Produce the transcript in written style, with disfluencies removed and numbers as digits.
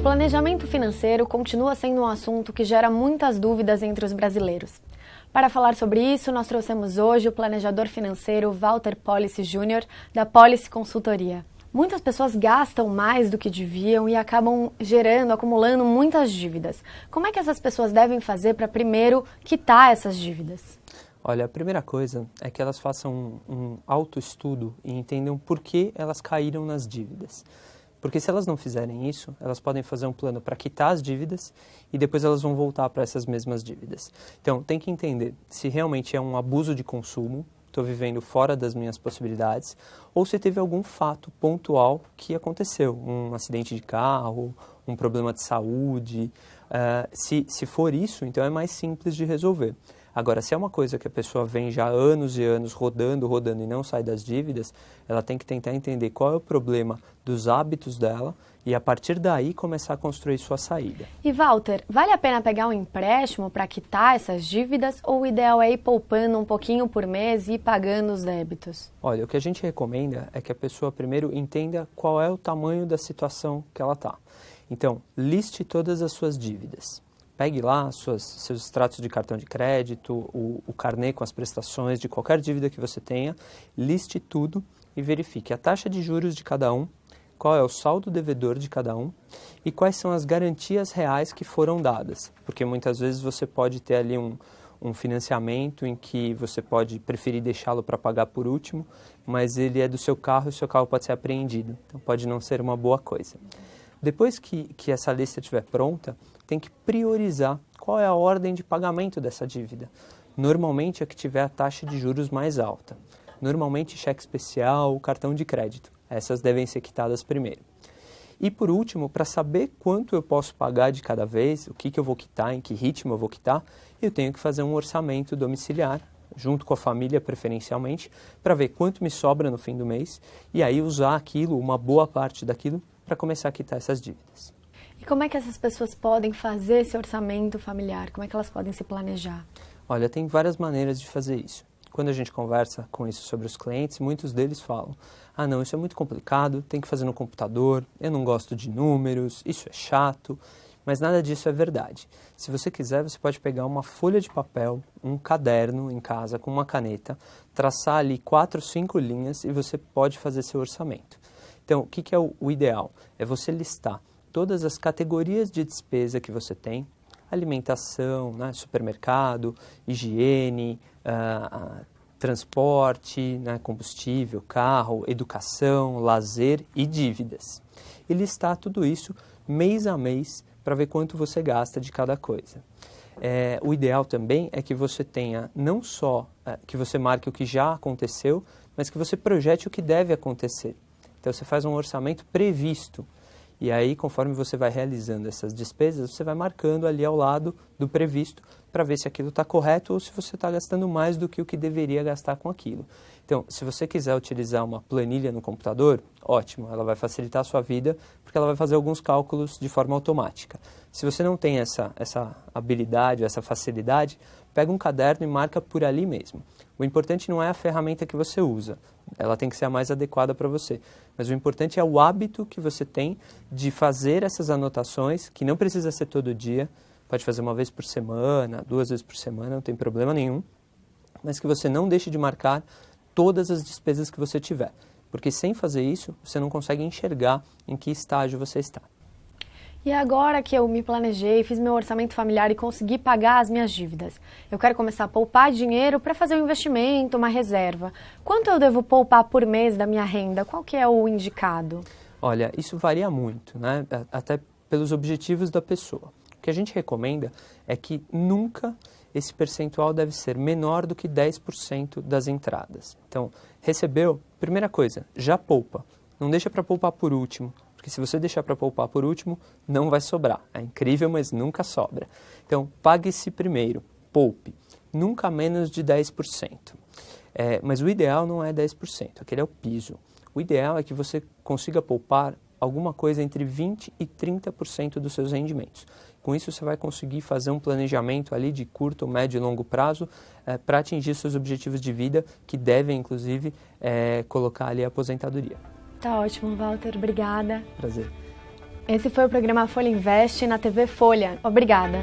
Planejamento financeiro continua sendo um assunto que gera muitas dúvidas entre os brasileiros. Para falar sobre isso, nós trouxemos hoje o planejador financeiro Walter Policy Jr., da Policy Consultoria. Muitas pessoas gastam mais do que deviam e acabam acumulando muitas dívidas. Como é que essas pessoas devem fazer para primeiro quitar essas dívidas? Olha, a primeira coisa é que elas façam um autoestudo e entendam por que elas caíram nas dívidas. Porque se elas não fizerem isso, elas podem fazer um plano para quitar as dívidas e depois elas vão voltar para essas mesmas dívidas. Então, tem que entender se realmente é um abuso de consumo, estou vivendo fora das minhas possibilidades, ou se teve algum fato pontual que aconteceu, um acidente de carro, um problema de saúde. Se for isso, então é mais simples de resolver. Agora, se é uma coisa que a pessoa vem já há anos e anos rodando e não sai das dívidas, ela tem que tentar entender qual é o problema dos hábitos dela e, a partir daí, começar a construir sua saída. E, Walter, vale a pena pegar um empréstimo para quitar essas dívidas ou o ideal é ir poupando um pouquinho por mês e ir pagando os débitos? Olha, o que a gente recomenda é que a pessoa primeiro entenda qual é o tamanho da situação que ela está. Então, liste todas as suas dívidas. Pegue lá seus extratos de cartão de crédito, o carnê com as prestações de qualquer dívida que você tenha, liste tudo e verifique a taxa de juros de cada um, qual é o saldo devedor de cada um e quais são as garantias reais que foram dadas. Porque muitas vezes você pode ter ali um financiamento em que você pode preferir deixá-lo para pagar por último, mas ele é do seu carro e o seu carro pode ser apreendido. Então pode não ser uma boa coisa. Depois que essa lista estiver pronta, tem que priorizar qual é a ordem de pagamento dessa dívida. Normalmente é que tiver a taxa de juros mais alta. Normalmente cheque especial, cartão de crédito. Essas devem ser quitadas primeiro. E por último, para saber quanto eu posso pagar de cada vez, o que eu vou quitar, em que ritmo eu vou quitar, eu tenho que fazer um orçamento domiciliar, junto com a família preferencialmente, para ver quanto me sobra no fim do mês e aí usar aquilo, uma boa parte daquilo, para começar a quitar essas dívidas. E como é que essas pessoas podem fazer esse orçamento familiar? Como é que elas podem se planejar? Olha, tem várias maneiras de fazer isso. Quando a gente conversa com isso sobre os clientes, muitos deles falam: ah não, isso é muito complicado, tem que fazer no computador, eu não gosto de números, isso é chato. Mas nada disso é verdade. Se você quiser, você pode pegar uma folha de papel, um caderno em casa com uma caneta, traçar ali 4, 5 linhas e você pode fazer seu orçamento. Então, o que é o ideal? É você listar todas as categorias de despesa que você tem: alimentação, né, supermercado, higiene, transporte, né, combustível, carro, educação, lazer e dívidas. E listar tudo isso mês a mês para ver quanto você gasta de cada coisa. O ideal também é que você tenha não só que você marque o que já aconteceu, mas que você projete o que deve acontecer. Então você faz um orçamento previsto. E aí, conforme você vai realizando essas despesas, você vai marcando ali ao lado do previsto para ver se aquilo está correto ou se você está gastando mais do que o que deveria gastar com aquilo. Então, se você quiser utilizar uma planilha no computador, ótimo, ela vai facilitar a sua vida porque ela vai fazer alguns cálculos de forma automática. Se você não tem essa habilidade, essa facilidade, pega um caderno e marca por ali mesmo. O importante não é a ferramenta que você usa, ela tem que ser a mais adequada para você. Mas o importante é o hábito que você tem de fazer essas anotações, que não precisa ser todo dia, pode fazer uma vez por semana, 2 vezes por semana, não tem problema nenhum, mas que você não deixe de marcar todas as despesas que você tiver, porque sem fazer isso, você não consegue enxergar em que estágio você está. E agora que eu me planejei, fiz meu orçamento familiar e consegui pagar as minhas dívidas, eu quero começar a poupar dinheiro para fazer um investimento, uma reserva. Quanto eu devo poupar por mês da minha renda? Qual que é o indicado? Olha, isso varia muito, né? Até pelos objetivos da pessoa. O que a gente recomenda é que nunca esse percentual deve ser menor do que 10% das entradas. Então, recebeu, primeira coisa, já poupa. Não deixa para poupar por último. Porque se você deixar para poupar por último, não vai sobrar. É incrível, mas nunca sobra. Então, pague-se primeiro, poupe. Nunca menos de 10%. Mas o ideal não é 10%, aquele é o piso. O ideal é que você consiga poupar alguma coisa entre 20% e 30% dos seus rendimentos. Com isso, você vai conseguir fazer um planejamento ali de curto, médio e longo prazo para atingir seus objetivos de vida, que devem, inclusive, colocar ali a aposentadoria. Tá ótimo, Walter. Obrigada. Prazer. Esse foi o programa Folha Invest na TV Folha. Obrigada!